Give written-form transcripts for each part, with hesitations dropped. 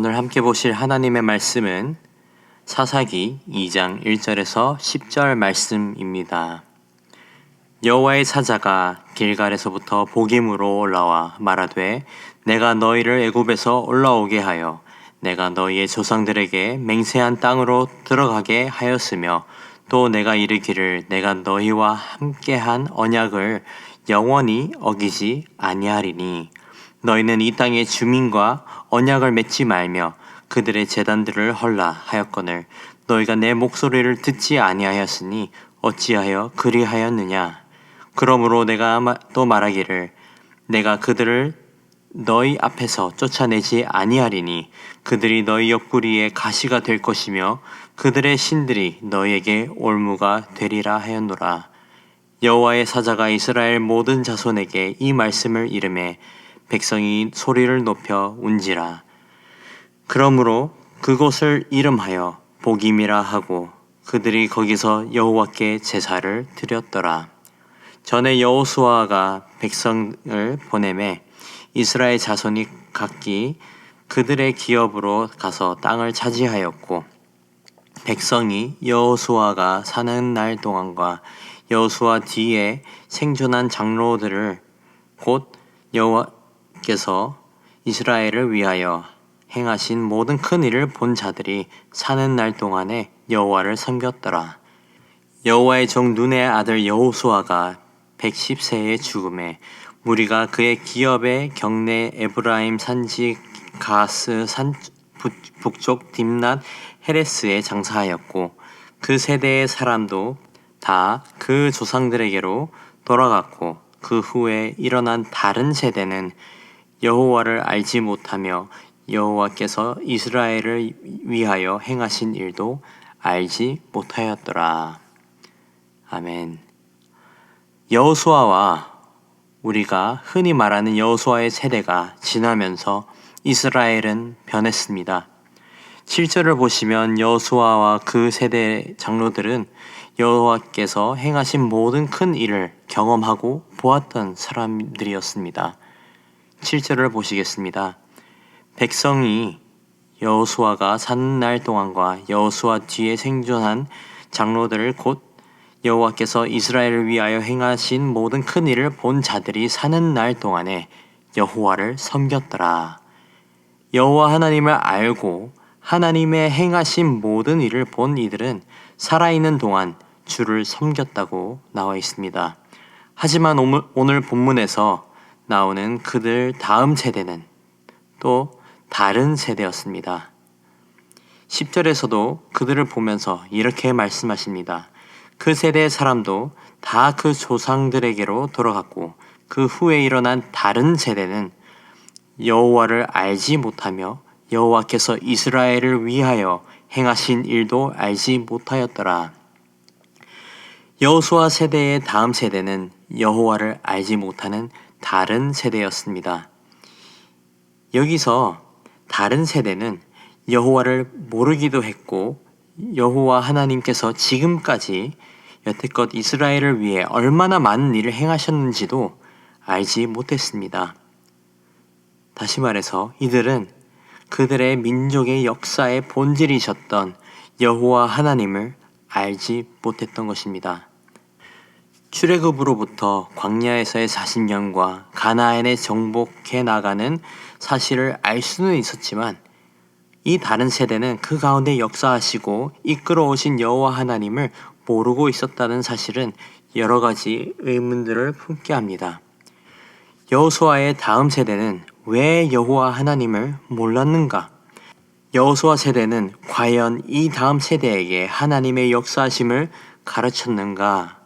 오늘 함께 보실 하나님의 말씀은 사사기 2장 1절에서 10절 말씀입니다. 여호와의 사자가 길갈에서부터 보김으로 올라와 말하되 내가 너희를 애굽에서 올라오게 하여 내가 너희의 조상들에게 맹세한 땅으로 들어가게 하였으며 또 내가 이르기를 내가 너희와 함께한 언약을 영원히 어기지 아니하리니 너희는 이 땅의 주민과 언약을 맺지 말며 그들의 제단들을 헐라 하였거늘 너희가 내 목소리를 듣지 아니하였으니 어찌하여 그리하였느냐. 그러므로 내가 또 말하기를 내가 그들을 너희 앞에서 쫓아내지 아니하리니 그들이 너희 옆구리에 가시가 될 것이며 그들의 신들이 너희에게 올무가 되리라 하였노라. 여호와의 사자가 이스라엘 모든 자손에게 이 말씀을 이르매 백성이 소리를 높여 운지라. 그러므로 그곳을 이름하여 보김이라 하고 그들이 거기서 여호와께 제사를 드렸더라. 전에 여호수아가 백성을 보내매 이스라엘 자손이 각기 그들의 기업으로 가서 땅을 차지하였고 백성이 여호수아가 사는 날 동안과 여호수아 뒤에 생존한 장로들을 곧 여호와께서 이스라엘을 위하여 행하신 모든 큰 일을 본 자들이 사는 날 동안에 여호와를 섬겼더라. 여호와의 종 눈의 아들 여호수아가 110세에 죽음에 무리가 그의 기업의 경내 에브라임 산지 가스 산 북쪽 딥낫 헤레스에 장사하였고 그 세대의 사람도 다 그 조상들에게로 돌아갔고 그 후에 일어난 다른 세대는 여호와를 알지 못하며 여호와께서 이스라엘을 위하여 행하신 일도 알지 못하였더라. 아멘. 여호수아와 우리가 흔히 말하는 여호수아의 세대가 지나면서 이스라엘은 변했습니다. 7절을 보시면 여호수아와 그 세대 장로들은 여호와께서 행하신 모든 큰 일을 경험하고 보았던 사람들이었습니다. 7절을 보시겠습니다. 백성이 여호수아가 사는 날 동안과 여호수아 뒤에 생존한 장로들을 곧 여호와께서 이스라엘을 위하여 행하신 모든 큰 일을 본 자들이 사는 날 동안에 여호와를 섬겼더라. 여호와 하나님을 알고 하나님의 행하신 모든 일을 본 이들은 살아있는 동안 주를 섬겼다고 나와 있습니다. 하지만 오늘 본문에서 나오는 그들 다음 세대는 또 다른 세대였습니다. 10절에서도 그들을 보면서 이렇게 말씀하십니다. 그 세대의 사람도 다 그 조상들에게로 돌아갔고 그 후에 일어난 다른 세대는 여호와를 알지 못하며 여호와께서 이스라엘을 위하여 행하신 일도 알지 못하였더라. 여호수아 세대의 다음 세대는 여호와를 알지 못하는 다른 세대였습니다. 여기서 다른 세대는 여호와를 모르기도 했고 여호와 하나님께서 지금까지 여태껏 이스라엘을 위해 얼마나 많은 일을 행하셨는지도 알지 못했습니다. 다시 말해서 이들은 그들의 민족의 역사의 본질이셨던 여호와 하나님을 알지 못했던 것입니다. 출애굽으로부터 광야에서의 40년과 가나안에 정복해 나가는 사실을 알 수는 있었지만 이 다른 세대는 그 가운데 역사하시고 이끌어 오신 여호와 하나님을 모르고 있었다는 사실은 여러 가지 의문들을 품게 합니다. 여호수아의 다음 세대는 왜 여호와 하나님을 몰랐는가? 여호수아 세대는 과연 이 다음 세대에게 하나님의 역사하심을 가르쳤는가?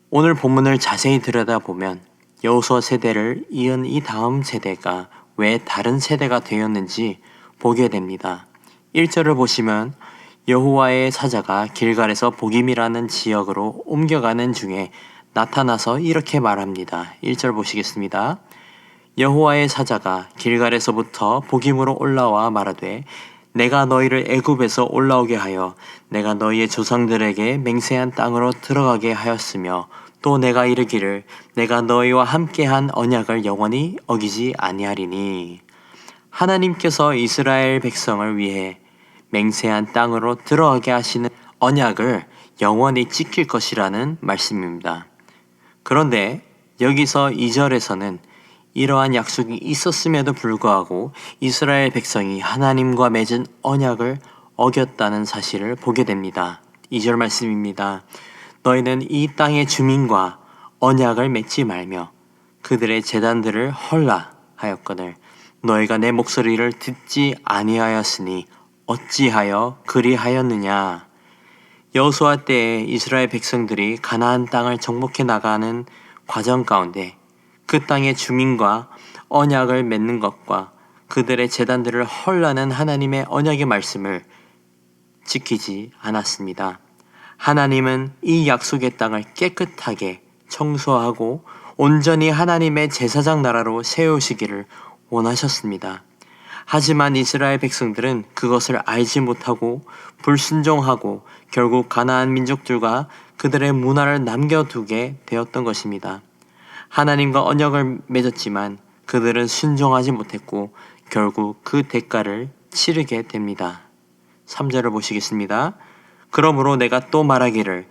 오늘 본문을 자세히 들여다보면 여호수아 세대를 이은 이 다음 세대가 왜 다른 세대가 되었는지 보게 됩니다. 1절을 보시면 여호와의 사자가 길갈에서 보김이라는 지역으로 옮겨가는 중에 나타나서 이렇게 말합니다. 1절 보시겠습니다. 여호와의 사자가 길갈에서부터 보김으로 올라와 말하되 내가 너희를 애굽에서 올라오게 하여 내가 너희의 조상들에게 맹세한 땅으로 들어가게 하였으며 또 내가 이르기를 내가 너희와 함께한 언약을 영원히 어기지 아니하리니. 하나님께서 이스라엘 백성을 위해 맹세한 땅으로 들어가게 하시는 언약을 영원히 지킬 것이라는 말씀입니다. 그런데 여기서 2절에서는 이러한 약속이 있었음에도 불구하고 이스라엘 백성이 하나님과 맺은 언약을 어겼다는 사실을 보게 됩니다. 2절 말씀입니다. 너희는 이 땅의 주민과 언약을 맺지 말며 그들의 제단들을 헐라 하였거늘 너희가 내 목소리를 듣지 아니하였으니 어찌하여 그리하였느냐. 여호수아 때에 이스라엘 백성들이 가나안 땅을 정복해 나가는 과정 가운데 그 땅의 주민과 언약을 맺는 것과 그들의 제단들을 헐라는 하나님의 언약의 말씀을 지키지 않았습니다. 하나님은 이 약속의 땅을 깨끗하게 청소하고 온전히 하나님의 제사장 나라로 세우시기를 원하셨습니다. 하지만 이스라엘 백성들은 그것을 알지 못하고 불순종하고 결국 가나안 민족들과 그들의 문화를 남겨두게 되었던 것입니다. 하나님과 언약을 맺었지만 그들은 순종하지 못했고 결국 그 대가를 치르게 됩니다. 3절을 보시겠습니다. 그러므로 내가 또 말하기를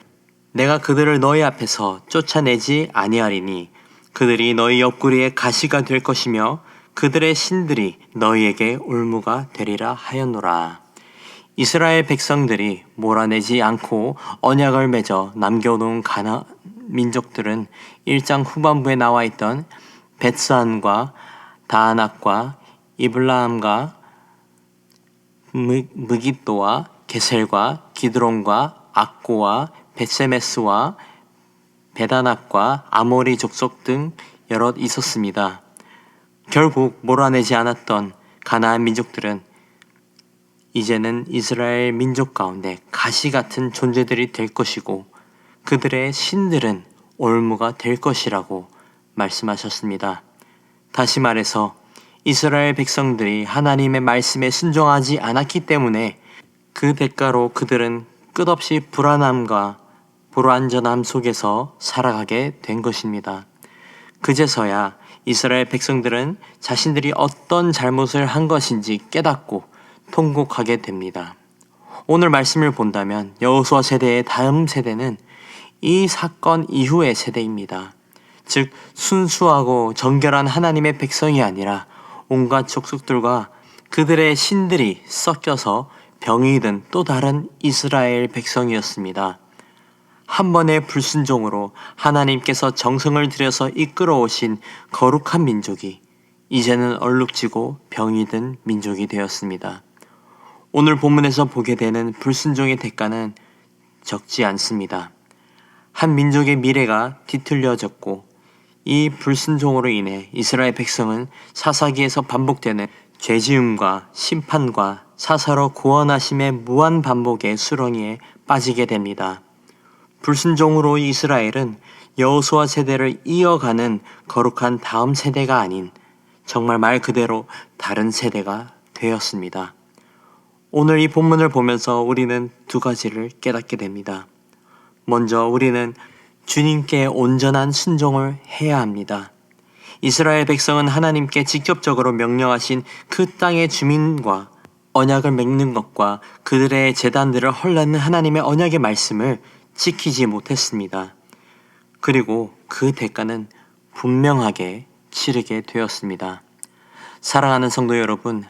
내가 그들을 너희 앞에서 쫓아내지 아니하리니 그들이 너희 옆구리에 가시가 될 것이며 그들의 신들이 너희에게 올무가 되리라 하였노라. 이스라엘 백성들이 몰아내지 않고 언약을 맺어 남겨놓은 가나안 민족들은 1장 후반부에 나와 있던 벳산과 다아낙과 이블라함과 무깃도와 게셀과 기드론과 악고와 벳세메스와 베다낙과 아모리 족속 등 여럿 있었습니다. 결국 몰아내지 않았던 가나안 민족들은 이제는 이스라엘 민족 가운데 가시 같은 존재들이 될 것이고 그들의 신들은 올무가 될 것이라고 말씀하셨습니다. 다시 말해서 이스라엘 백성들이 하나님의 말씀에 순종하지 않았기 때문에 그 대가로 그들은 끝없이 불안함과 불완전함 속에서 살아가게 된 것입니다. 그제서야 이스라엘 백성들은 자신들이 어떤 잘못을 한 것인지 깨닫고 통곡하게 됩니다. 오늘 말씀을 본다면 여호수아 세대의 다음 세대는 이 사건 이후의 세대입니다. 즉 순수하고 정결한 하나님의 백성이 아니라 온갖 족속들과 그들의 신들이 섞여서 병이 든 또 다른 이스라엘 백성이었습니다. 한 번의 불순종으로 하나님께서 정성을 들여서 이끌어 오신 거룩한 민족이 이제는 얼룩지고 병이 든 민족이 되었습니다. 오늘 본문에서 보게 되는 불순종의 대가는 적지 않습니다. 한 민족의 미래가 뒤틀려졌고 이 불순종으로 인해 이스라엘 백성은 사사기에서 반복되는 죄지음과 심판과 사사로 구원하심의 무한 반복의 수렁이에 빠지게 됩니다. 불순종으로 이스라엘은 여호수아 세대를 이어가는 거룩한 다음 세대가 아닌 정말 말 그대로 다른 세대가 되었습니다. 오늘 이 본문을 보면서 우리는 두 가지를 깨닫게 됩니다. 먼저 우리는 주님께 온전한 순종을 해야 합니다. 이스라엘 백성은 하나님께 직접적으로 명령하신 그 땅의 주민과 언약을 맺는 것과 그들의 제단들을 헐라는 하나님의 언약의 말씀을 지키지 못했습니다. 그리고 그 대가는 분명하게 치르게 되었습니다. 사랑하는 성도 여러분,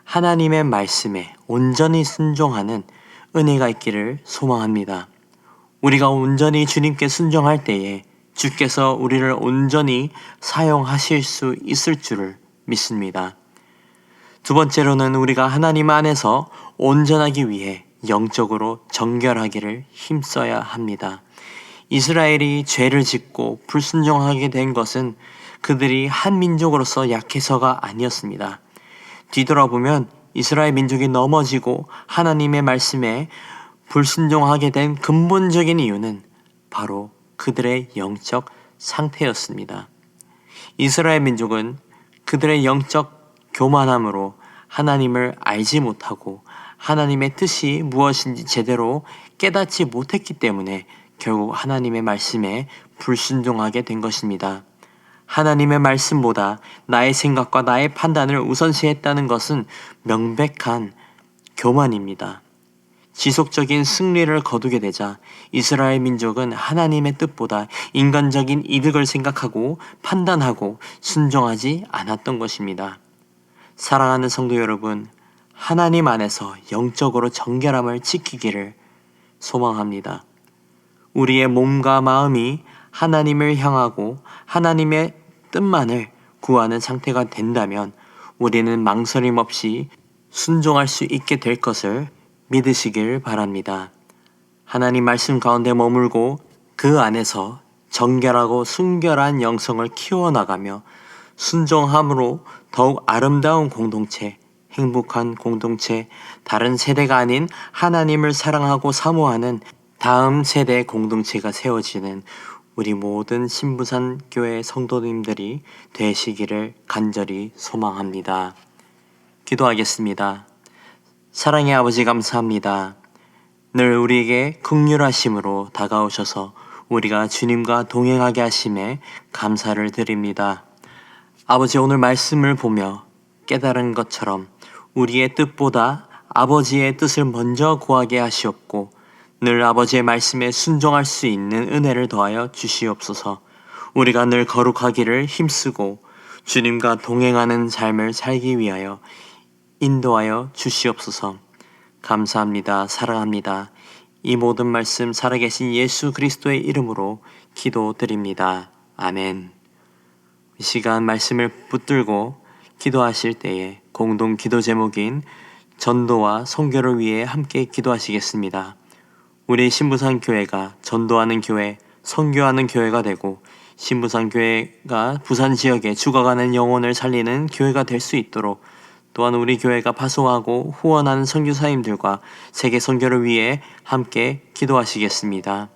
하나님의 말씀에 온전히 순종하는 은혜가 있기를 소망합니다. 우리가 온전히 주님께 순종할 때에 주께서 우리를 온전히 사용하실 수 있을 줄을 믿습니다. 두 번째로는 우리가 하나님 안에서 온전하기 위해 영적으로 정결하기를 힘써야 합니다. 이스라엘이 죄를 짓고 불순종하게 된 것은 그들이 한 민족으로서 약해서가 아니었습니다. 뒤돌아보면 이스라엘 민족이 넘어지고 하나님의 말씀에 불순종하게 된 근본적인 이유는 바로 그들의 영적 상태였습니다. 이스라엘 민족은 그들의 영적 교만함으로 하나님을 알지 못하고 하나님의 뜻이 무엇인지 제대로 깨닫지 못했기 때문에 결국 하나님의 말씀에 불순종하게 된 것입니다. 하나님의 말씀보다 나의 생각과 나의 판단을 우선시했다는 것은 명백한 교만입니다. 지속적인 승리를 거두게 되자 이스라엘 민족은 하나님의 뜻보다 인간적인 이득을 생각하고 판단하고 순종하지 않았던 것입니다. 사랑하는 성도 여러분, 하나님 안에서 영적으로 정결함을 지키기를 소망합니다. 우리의 몸과 마음이 하나님을 향하고 하나님의 뜻만을 구하는 상태가 된다면 우리는 망설임 없이 순종할 수 있게 될 것을 믿으시길 바랍니다. 하나님 말씀 가운데 머물고 그 안에서 정결하고 순결한 영성을 키워나가며 순종함으로 더욱 아름다운 공동체, 행복한 공동체, 다른 세대가 아닌 하나님을 사랑하고 사모하는 다음 세대 공동체가 세워지는 우리 모든 신부산 교회 성도님들이 되시기를 간절히 소망합니다. 기도하겠습니다. 사랑의 아버지 감사합니다. 늘 우리에게 긍휼하심으로 다가오셔서 우리가 주님과 동행하게 하심에 감사를 드립니다. 아버지, 오늘 말씀을 보며 깨달은 것처럼 우리의 뜻보다 아버지의 뜻을 먼저 구하게 하시옵고 늘 아버지의 말씀에 순종할 수 있는 은혜를 더하여 주시옵소서. 우리가 늘 거룩하기를 힘쓰고 주님과 동행하는 삶을 살기 위하여 인도하여 주시옵소서. 감사합니다. 사랑합니다. 이 모든 말씀 살아계신 예수 그리스도의 이름으로 기도드립니다. 아멘. 이 시간 말씀을 붙들고 기도하실 때에 공동 기도 제목인 전도와 선교를 위해 함께 기도하시겠습니다. 우리 신부산 교회가 전도하는 교회, 선교하는 교회가 되고 신부산 교회가 부산 지역에 죽어가는 영혼을 살리는 교회가 될 수 있도록 또한 우리 교회가 파송하고 후원하는 선교사님들과 세계 선교를 위해 함께 기도하시겠습니다.